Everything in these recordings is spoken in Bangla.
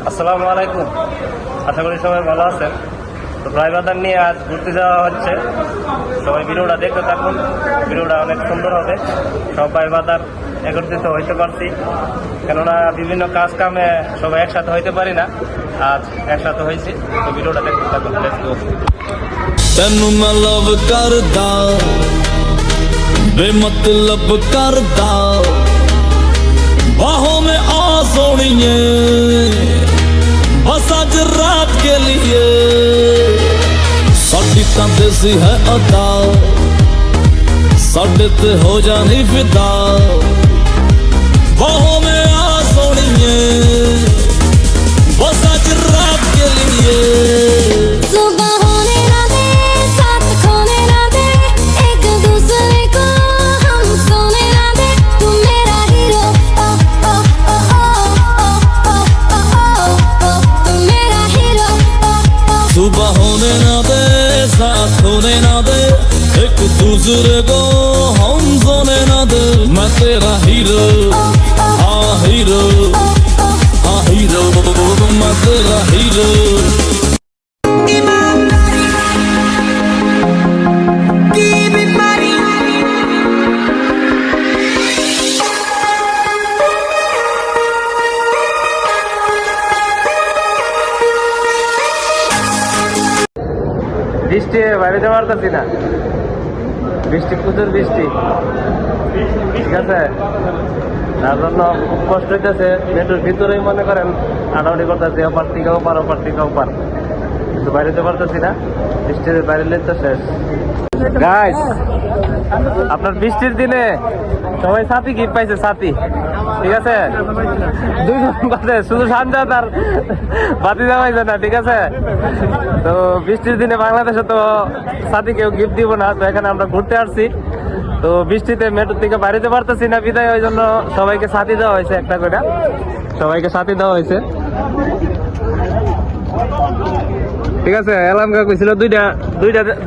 আসসালামু আলাইকুম। আশা করি সবাই ভালো আছেন। তো প্রাইবাদার নিয়ে আজ ঘুরতে যাওয়া হচ্ছে। সবাই ভিডিওটা দেখতে থাকুন, ভিডিওটা অনেক সুন্দর হবে। সব প্রাইবাদার একত্রিত হইতে পারছি, কেননা বিভিন্ন কাজ কামে সবাই একসাথে হইতে পারি না, আজ একসাথে হয়েছি। তো ভিডিওটা দেখতে থাকুন। ਤੈਨੂੰ ਮੈਂ ਲਵ ਕਰਦਾ ਬੇਮਤਲਬ ਕਰਦਾ ਬਾहों में आ सोनिए बस आज रात के लिए साडी तां देसी है अदा साडे ते हो जानी फिदा बाहों में आ सोनिए बस आज रात के लिए सुबह होने ना दे साथ होने ना दे एक दूसरे को हम सोने ना दे मैं तेरा हीरो हाँ हीरो हाँ हीरो मैं तेरा हीरो বৃষ্টি বাইরে যেতে পারতেছি না, বৃষ্টি প্রচুর বৃষ্টি, ঠিক আছে। তার জন্য খুব কষ্ট হইতেছে। নেটের ভিতরেই মনে করেন আটাউটি করতেছি, অপার থেকে ওপার ওপার থেকে ওপার, কিন্তু বাইরে যেতে পারতেছি না। বৃষ্টির বাইরে লেতে শেষ। গাইস, আপনার বৃষ্টির দিনে সবাই সাথী গিফট পাইছে, সাথী, ঠিক আছে। দুইজন বাজে, শুধু সানজাত আর বাতি পাইছে না, ঠিক আছে। তো বৃষ্টির দিনে বাংলাদেশে তো সাথী কেউ গিফট দিব না, তো এখানে আমরা ঘুরতে আসছি। তো বৃষ্টিতে মেট্রো থেকে বাড়িতে পারতেছি না বিদায়, ওই জন্য সবাইকে সাথী দেওয়া হয়েছে, একটা করে সবাইকে সাথী দেওয়া হয়েছে, ঠিক আছে। এলাম কইছিল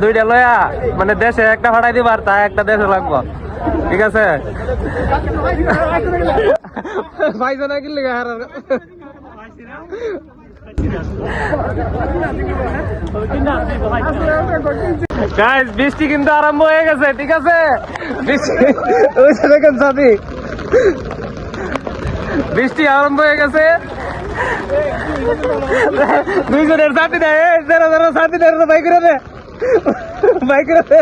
দুইটা লয়া মানে দেশে একটা ফাটাই দিবা, আর তা একটা দেশে লাগবো, ঠিক আছে। পাইছো না কি লিখা গাইস, বৃষ্টি কিন্তু আরম্ভ হয়ে গেছে, ঠিক আছে। দেখেন সাথী, বৃষ্টি আরম্ভ হয়ে গেছে। দুইজনের সাথী নেই, সাথী নেই, বাইক করে দে, বাইক করে দে।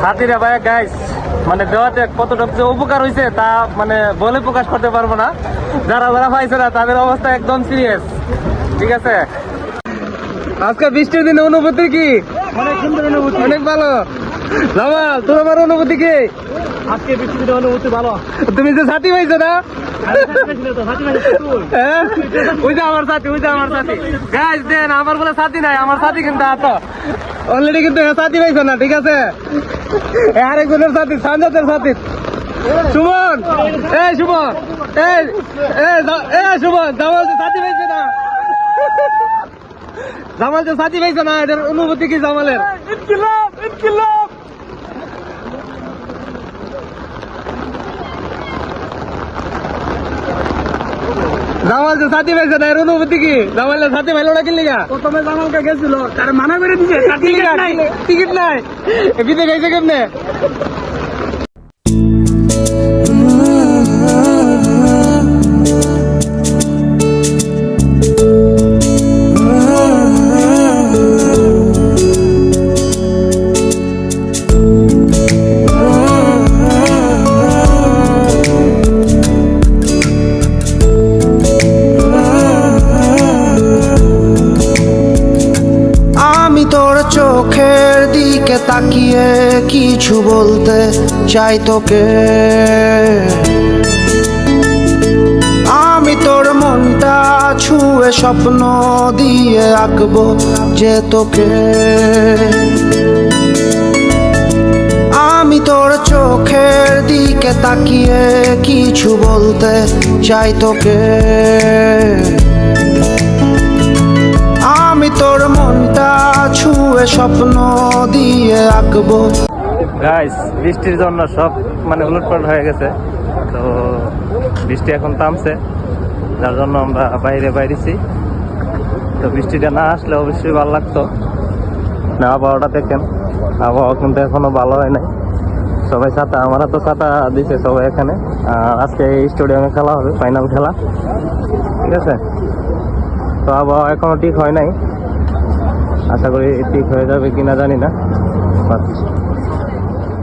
সাথীরা ভাই গাইস, মানে দেওয়াতে কতটা যে উপকার হয়েছে তা মানে বলে প্রকাশ করতে পারবো না। যারা যারা পাইছে না তাদের অবস্থা একদম সিরিয়াস, ঠিক আছে। আজকে বৃষ্টির দিনে অনুভূতি কি? অনেক সুন্দর অনুভূতি, অনেক ভালো। জামাল, তোমার অনুভূতি কি? আজকে বৃষ্টির দিনে অনুভূতি ভালো। তুমি যে সাথী পাইছো না, ওই যে আমার সাথী, ওই যে আমার সাথী। গাইস দেন, আমার বলে সাথী নাই, আমার সাথী কিন্তু আছে অলরেডি, কিন্তু সাথী পাইছো না, ঠিক আছে। আরেকজনের সাথী, সানজাতের সাথী সুমন। এই সুমন, সুমন, জামাল যে সাথী পাইছে না, জামাল যে সাথী পাইছে না, এটার অনুভূতি কি জামালের? ইনকিলাব, ইনকিলাব। জামাল যে সাথী পাইছে না, এর অনুভূতি কি? জামালের সাথী পাইলো না, কিনলি গা? প্রথমে জামালকে গেছিল, তার মানা করে দিছে, টিকিট নাই, বিদেশ গেছে কেমনে? চোখের দিকে তাকিয়ে কিছু বলতে চাই তোকে, আমি তোর মনটা ছুঁয়ে স্বপ্ন দিয়ে আঁকবো যে তোকে। আমি তোর চোখের দিকে তাকিয়ে কিছু বলতে চাই তোকে, আমি তোর মনটা ছু স্বপ্ন দিয়ে আঁকবো। গাইস বৃষ্টির জন্য সব মানে উলটপালট হয়ে গেছে, তো বৃষ্টি এখন থামছে, যার জন্য আমরা বাইরে বাইরেছি। তো বৃষ্টিটা না আসলে অবশ্যই ভালো লাগতো। না আবহাওয়াটা দেখেন, আবহাওয়া কিন্তু এখনো ভালো হয় নাই। সবাই ছাতা, আমরা তো ছাতা দিছে সবাই এখানে। আর আজকে এই স্টেডিয়ামে খেলা হবে, ফাইনাল খেলা, ঠিক আছে। তো আবহাওয়া এখনো ঠিক হয় নাই, আশা করি ঠিক হয়ে যাবে কিনা জানি না। বাট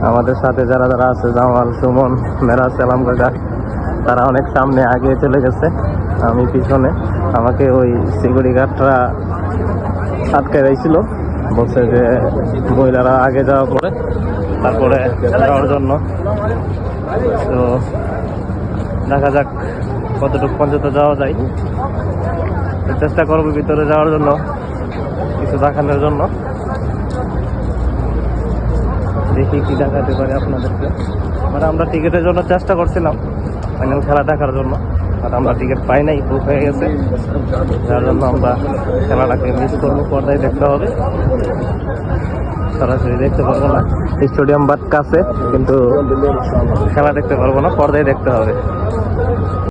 আমাদের সাথে যারা যারা আছে, জামাল, সুমন, মেরাজ, সালাম কাকা, তারা অনেক সামনে আগে চলে গেছে, আমি পিছনে। আমাকে ওই সিকিউরিটি গার্ডরা আটকে দিয়েছিল, বলছে যে মহিলারা আগে যাওয়া পরে তারপরে যাওয়ার জন্য। তো দেখা যাক কতটুকু পর্যন্ত যাওয়া যায়, চেষ্টা করবো ভিতরে যাওয়ার জন্য, কিছু দেখানোর জন্য। দেখি কি দেখাতে পারি আপনাদেরকে। মানে আমরা টিকিটের জন্য চেষ্টা করছিলাম ফাইনাল খেলা দেখার জন্য, আর আমরা টিকিট পাই নাই, বুক হয়ে গেছে, যার জন্য আমরা খেলাটাকে মিস করবো। পর্দায় দেখতে হবে, সরাসরি দেখতে পারবো না। স্টেডিয়াম বাদ কাছে, কিন্তু খেলা দেখতে পারবো না, পর্দায় দেখতে হবে।